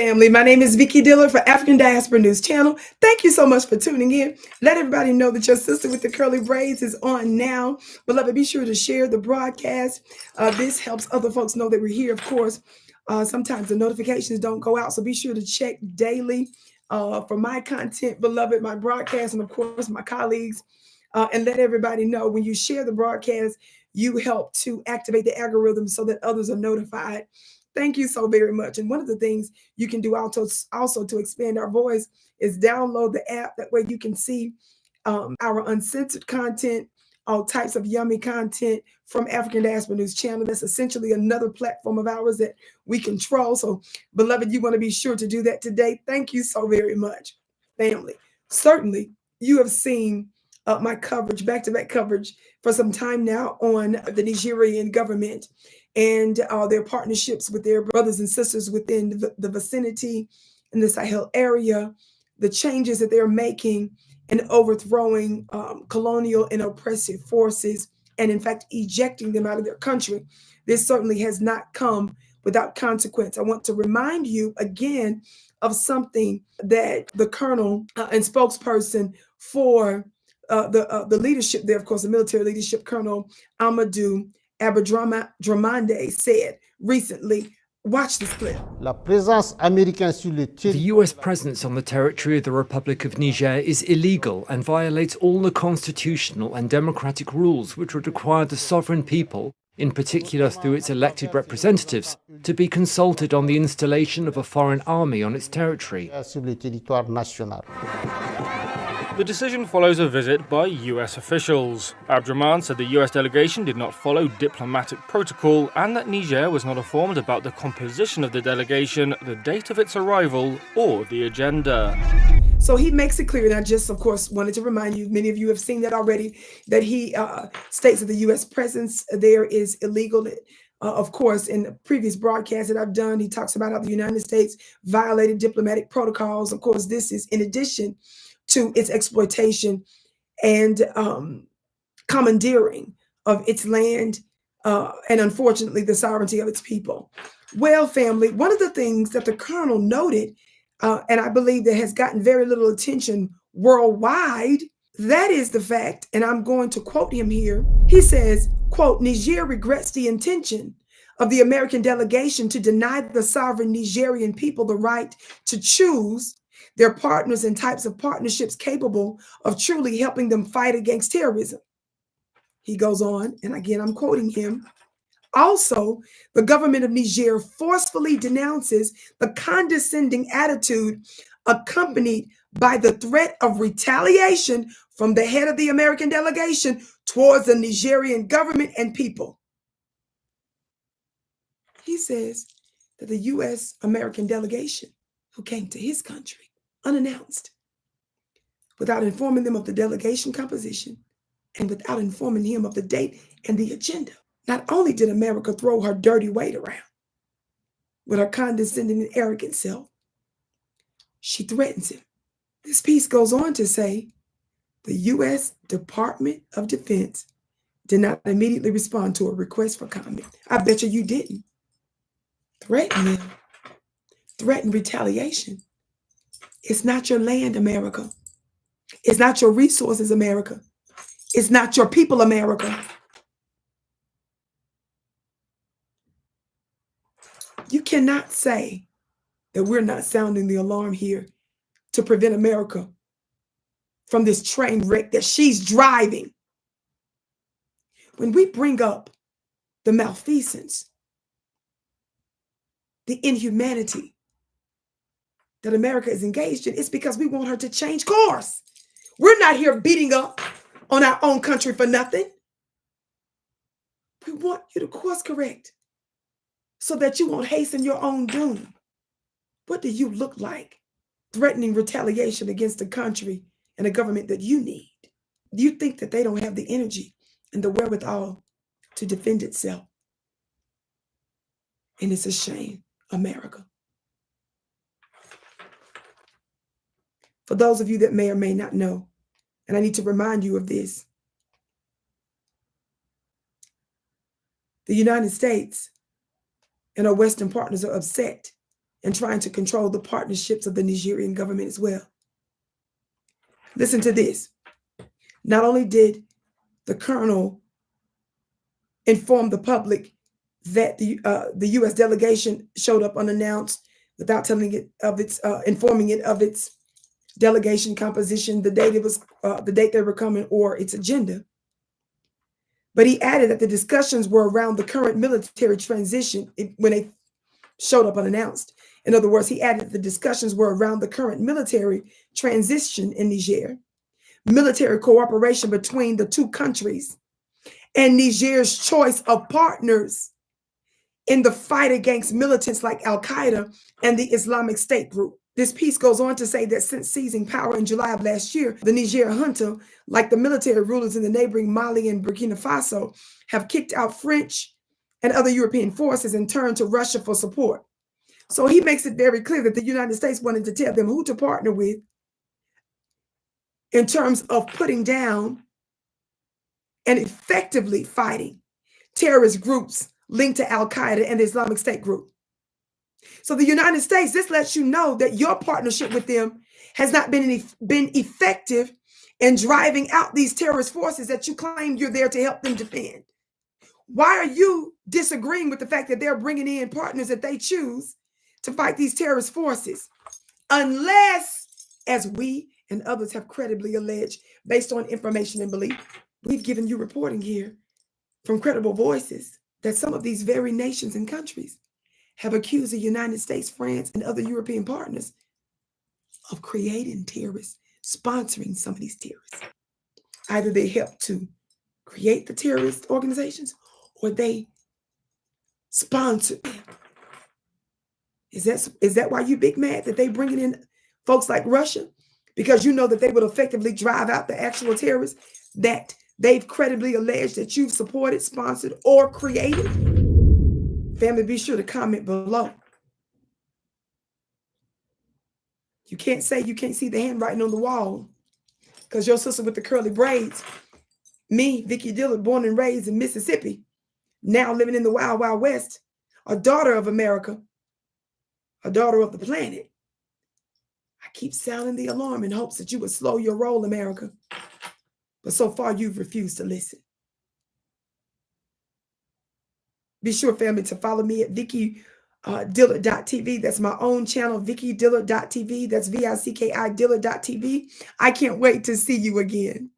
family. My name is Vicki Dillard for African Diaspora News Channel. Thank you so much for tuning in. Let everybody know that your sister with the curly braids is on now. Beloved, be sure to share the broadcast. This helps other folks know that we're here, of course. Sometimes the notifications don't go out, so be sure to check daily for my content, beloved, my broadcast, and of course, my colleagues. And let everybody know when you share the broadcast, you help to activate the algorithm so that others are notified. Thank you so very much. And one of the things you can do also to expand our voice is download the app. That way you can see our uncensored content, all types of yummy content from African Diaspora News Channel. That's essentially another platform of ours that we control. So, beloved, you want to be sure to do that today. Thank you so very much, family. Certainly, you have seen my coverage, back-to-back coverage for some time now on the Nigerian government and their partnerships with their brothers and sisters within the vicinity in the Sahel area, the changes that they're making in overthrowing colonial and oppressive forces, and in fact, ejecting them out of their country. This certainly has not come without consequence. I want to remind you again of something that the colonel and spokesperson for the leadership there, of course, the military leadership, Colonel Amadou Abadramande, said recently. Watch this clip. The US presence on the territory of the Republic of Niger is illegal and violates all the constitutional and democratic rules which would require the sovereign people, in particular through its elected representatives, to be consulted on the installation of a foreign army on its territory. The decision follows a visit by US officials. Abdraman said the US delegation did not follow diplomatic protocol and that Niger was not informed about the composition of the delegation, the date of its arrival, or the agenda. So he makes it clear, and I just, of course, wanted to remind you, many of you have seen that already, that he states that the U.S. presence there is illegal. Of course, in the previous broadcast that I've done, he talks about how the United States violated diplomatic protocols. Of course, this is in addition to its exploitation and commandeering of its land and, unfortunately, the sovereignty of its people. Well, family, one of the things that the colonel noted, and I believe that has gotten very little attention worldwide, that is the fact, and I'm going to quote him here. He says, quote, Niger regrets the intention of the American delegation to deny the sovereign Nigerian people the right to choose their partners and types of partnerships capable of truly helping them fight against terrorism. He goes on, and again, I'm quoting him. Also, the government of Niger forcefully denounces the condescending attitude accompanied by the threat of retaliation from the head of the American delegation towards the Nigerian government and people. He says that the U.S. American delegation who came to his country unannounced, without informing them of the delegation composition and without informing him of the date and the agenda. Not only did America throw her dirty weight around with her condescending and arrogant self, she threatens him. This piece goes on to say the U.S. Department of Defense did not immediately respond to a request for comment. I bet you didn't. Threaten them. Threaten retaliation. It's not your land, America. It's not your resources, America. It's not your people, America. You cannot say that we're not sounding the alarm here to prevent America from this train wreck that she's driving. When we bring up the malfeasance, the inhumanity that America is engaged in, it's because we want her to change course. We're not here beating up on our own country for nothing. We want you to course correct so that you won't hasten your own doom. What do you look like threatening retaliation against a country and a government that you need? Do you think that they don't have the energy and the wherewithal to defend itself? And it's a shame, America. For those of you that may or may not know, and I need to remind you of this, the United States and our Western partners are upset and trying to control the partnerships of the Nigerian government as well. Listen to this. Not only did the colonel inform the public that the U.S. delegation showed up unannounced without telling it of its informing it of its delegation composition, the date they were coming, or its agenda. But he added that the discussions were around the current military transition when they showed up unannounced. In other words, he added that the discussions were around the current military transition in Niger, military cooperation between the two countries, and Niger's choice of partners in the fight against militants like Al-Qaeda and the Islamic State group. This piece goes on to say that since seizing power in July of last year, the Niger junta, like the military rulers in the neighboring Mali and Burkina Faso, have kicked out French and other European forces and turned to Russia for support. So he makes it very clear that the United States wanted to tell them who to partner with in terms of putting down and effectively fighting terrorist groups linked to Al-Qaeda and the Islamic State group. So the United States, this lets you know that your partnership with them has not been effective in driving out these terrorist forces that you claim you're there to help them defend. Why are you disagreeing with the fact that they're bringing in partners that they choose to fight these terrorist forces? Unless, as we and others have credibly alleged, based on information and belief, we've given you reporting here from credible voices that some of these very nations and countries have accused the United States, France, and other European partners of creating terrorists, sponsoring some of these terrorists. Either they help to create the terrorist organizations or they sponsor them. Is that why you big mad that they bringing in folks like Russia? Because you know that they would effectively drive out the actual terrorists that they've credibly alleged that you've supported, sponsored, or created? Family, be sure to comment below. You can't say you can't see the handwriting on the wall because your sister with the curly braids, me, Vicki Dillard, born and raised in Mississippi, now living in the Wild Wild West, a daughter of America, a daughter of the planet. I keep sounding the alarm in hopes that you would slow your roll, America. But so far, you've refused to listen. Be sure, family, to follow me at Vicki Dillard.tv. That's my own channel, Vicki Dillard.tv. That's VICKI Dillard.tv. I can't wait to see you again.